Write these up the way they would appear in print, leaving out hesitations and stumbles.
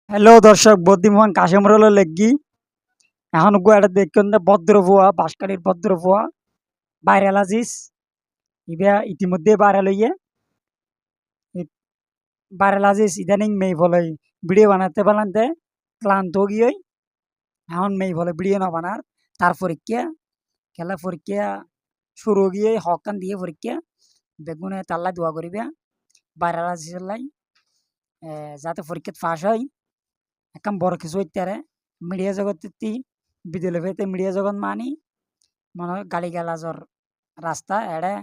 Hello দর্শক, বদ্যিমোহন কাশেমরল লেগি এখন এটা দেখুন ভদ্র ফুয়া বাঁশকাঠির ভদ্র ফুয়া ভাইরাল আজিজ ইবা ইতিমধ্যে ভাইরাল হইয়ে ভাইরাল আজিজ ইদানিং মেই ফলে ভিডিও বানাতে বানাতে ক্লান্ত গিয়ে এখন মেই ফলে ভিডিও না বানার তার পরীক্ষা খেলা পরীক্ষা শুরু গিয়ে হকান দিয়ে পরীক্ষা বেগুনে তাল্লা দোয়া করিবে ভাইরাল আজিজ লাই যাতে পরীক্ষা ফাঁস হয় একদম বড় কিছু হইতে মিডিয়া জগৎ বিদ্যালয় হইতে মিডিয়া জগৎ মানি মনে হয় গালি গালাজর রাস্তা এড়ে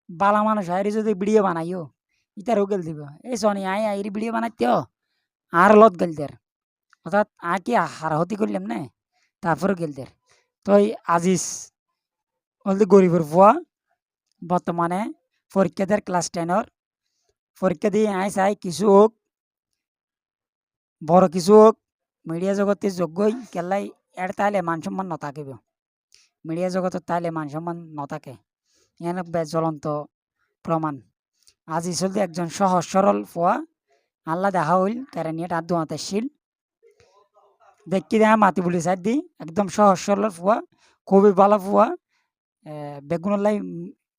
বালা মানুষ আইরি যদি ভিডিও বানাইও ইতারও গেল দিব এই সনি আইরি ভিডিও বানাইতেও আর লত গেল দের অর্থাৎ কি হারাহতি করলাম না তারপরে গেল দের তো আজিজ বলতে গরিবের ফুয়া বর্তমানে পরীক্ষা দেয় ক্লাস 10 পরীক্ষা দিয়ে চাই কিছু হোক বড় কিছু হোক মিডিয়া জগতে যোগ্যই কেলাই এর তাইলে মান সম্মান নথাকিব মিডিয়া জগতের তাইলে মান সম্মান নথাকে এনে জ্বলন্ত প্রমাণ আজি চলতে একজন সহজ সরল ফুয়া আল্লাহ দেখা হইল তারা নিয়ে তার দোয়াতে শিল দেখি দেখা মাতি বলি সাইড দি একদম সহজ সরল ফুয়া খুবই ভালো ফুয়া বেগুনের লাই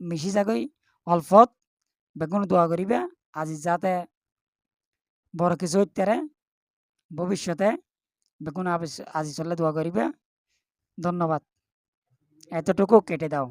মিশি যাগই অল্পত বেগুন দোয়া করিবে আজি যাতে বড় কিছু হইতে ভবিষ্যতে বেগুন আজি চললে দোয়া করিবে। ধন্যবাদ, এতটুকু কেটে দাও।